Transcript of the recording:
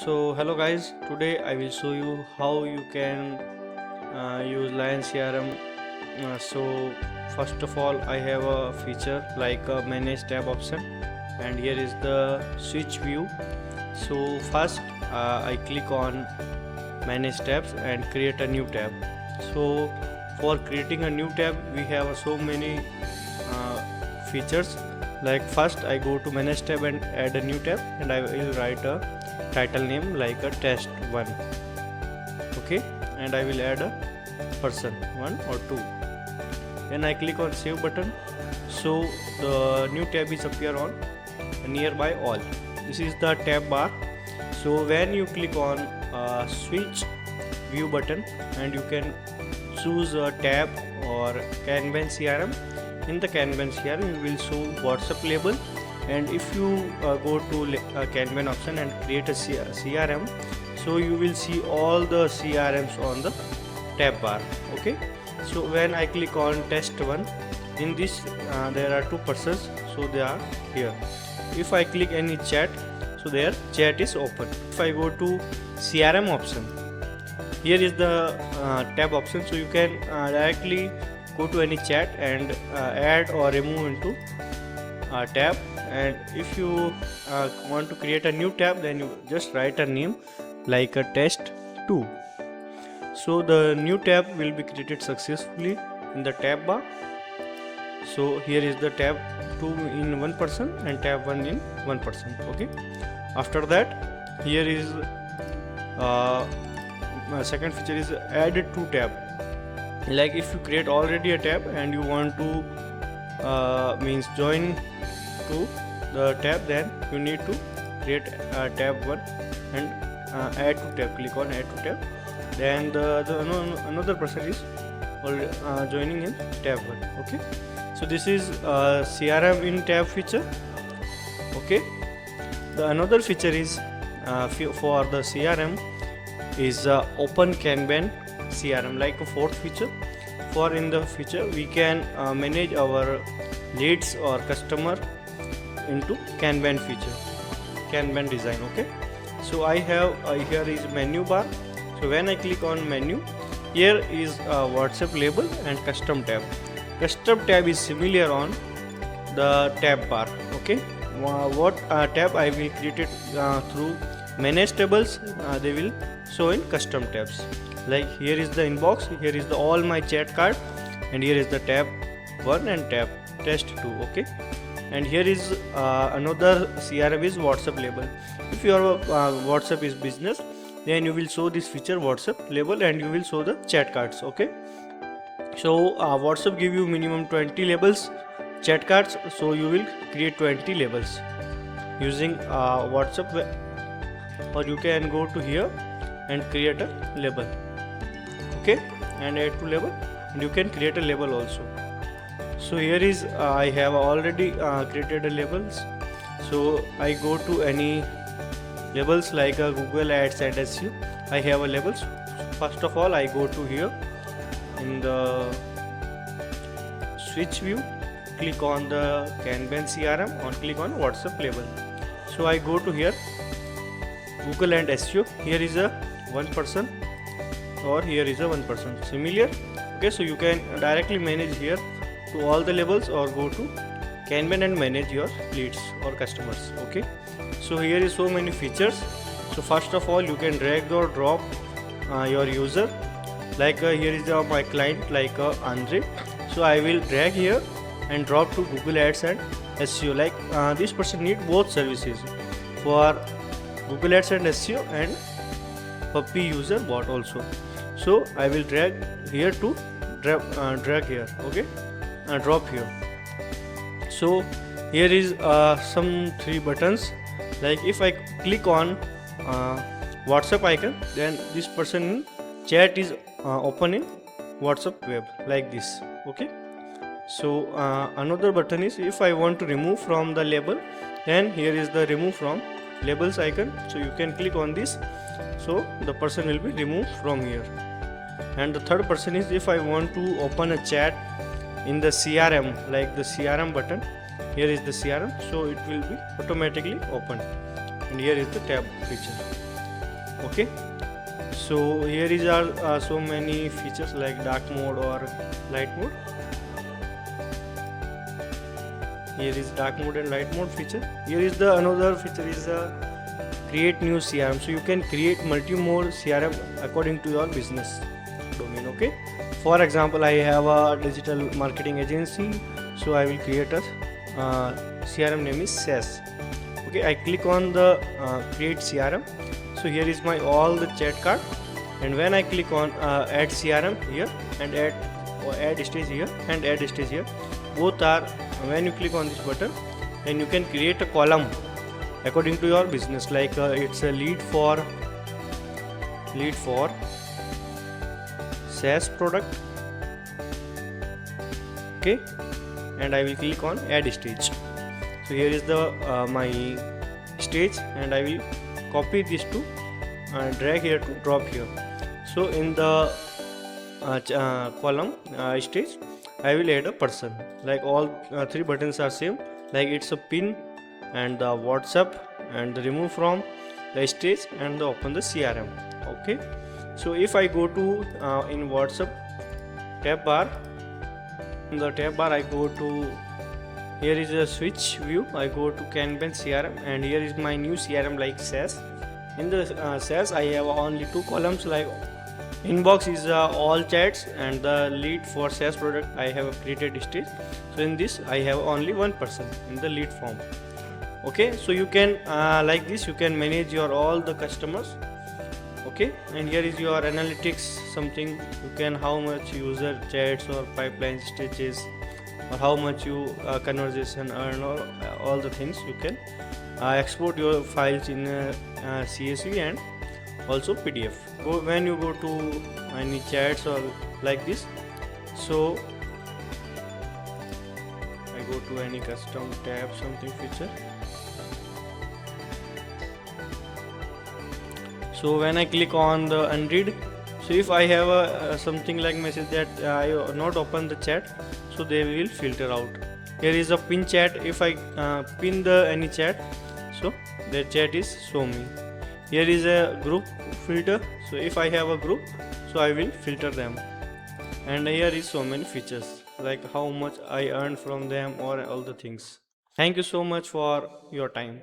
So hello guys, today I will show you how you can use Lion CRM. So first of all, I have a feature like a manage tab option, and here is the switch view. So first I click on manage tabs and create a new tab. So for creating a new tab we have so many features. Like first I go to manage tab and add a new tab, and I will write a title name like a test 1. Okay, and I will add a person 1 or 2. Then I click on save button, so the new tab is appear on nearby all. This is the tab bar. So when you click on switch view button, and you can choose a tab or Kanban CRM. In the Kanban CRM you will show WhatsApp label, and if you go to Kanban option and create a CRM, so you will see all the CRMs on the tab bar. Okay, so when I click on test 1, in this there are 2 persons, so they are here. If I click any chat, so their chat is open. If I go to CRM option, here is the tab option, so you can directly go to any chat and add or remove into tab. And if you want to create a new tab, then you just write a name like a test 2. So the new tab will be created successfully in the tab bar. So here is the tab 2 in one person and tab 1 in one person. Okay, after that here is second feature is added to tab. Like if you create already a tab and you want to means join to the tab, then you need to create tab 1 and add to tab. Click on add to tab, then another person is joining in tab 1. Okay, so this is CRM in tab feature. Okay, the another feature is for the CRM is open Kanban CRM, like a fourth feature. For in the feature we can manage our leads or customer into Kanban feature, Kanban design. Okay, so I have here is menu bar. So when I click on menu, here is WhatsApp label and custom tab. Custom tab is similar on the tab bar. Okay, what tab I will create it through manage tables, they will show in custom tabs. Like here is the inbox, here is the all my chat card, and here is the tab 1 and tab test 2. Okay, and here is another CRM is WhatsApp label. If your WhatsApp is business, then you will show this feature WhatsApp label, and you will show the chat cards. Okay, so WhatsApp give you minimum 20 labels chat cards, so you will create 20 labels using WhatsApp or you can go to here and create a label. Okay, and add to label, and you can create a label also. So here is I have already created a labels. So I go to any labels like Google Ads and SEO. I have a labels. First of all I go to here in the switch view, click on the Kanban CRM and click on WhatsApp label. So I go to here Google and SEO. Here is a one person, or here is a one person similar. Okay, so you can directly manage here to all the labels, or go to Kanban and manage your leads or customers. Okay, so here is so many features. So first of all you can drag or drop your user. Like here is my client like Unread. So I will drag here and drop to Google Ads and SEO. Like this person need both services for Google Ads and SEO and puppy user bot also. So I will drag here to drag here. Okay, drop here. So here is some 3 buttons. Like if I click on WhatsApp icon, then this person in chat is open in WhatsApp web like this. Okay, so another button is if I want to remove from the label, then here is the remove from labels icon. So you can click on this, so the person will be removed from here. And the third person is if I want to open a chat in the CRM, like the CRM button, here is the CRM, so it will be automatically open, and here is the tab feature. Okay, so here is our so many features like dark mode or light mode. Here is dark mode and light mode feature. Here is the another feature is create new CRM. So you can create multi-more CRM according to your business domain. Okay, for example, I have a digital marketing agency, so I will create a CRM name is SAS. Okay, I click on the create CRM. So here is my all the chat card, and when I click on add CRM here and add stage here and add stage here, both are when you click on this button, and you can create a column according to your business, like it's a lead for SaaS product. Okay, and I will click on add stage. So here is the my stage, and I will copy this to drag here to drop here. So in the column stage, I will add a person. Like all three buttons are same, like it's a pin and the WhatsApp and the remove from the stage and the open the CRM. Okay, so if I go to in WhatsApp tab bar, in the tab bar I go to, here is a switch view, I go to Kanban CRM, and here is my new CRM like SAS. In the SAS I have only two columns, like inbox is all chats, and the lead for SaaS product I have created stage. So in this I have only one person in the lead form. Okay, so you can like this you can manage your all the customers. Okay, and here is your analytics, something you can how much user chats or pipeline stages, or how much you conversation earn, or all the things you can export your files in CSV and also PDF. When you go to any chats or like this, so I go to any custom tab something feature. So when I click on the unread, so if I have a something like message that I not open the chat, so they will filter out. Here is a pin chat. If I pin the any chat, so the chat is show me. Here is a group filter. So if I have a group, so I will filter them. And here is so many features, like how much I earn from them or all the things. Thank you so much for your time.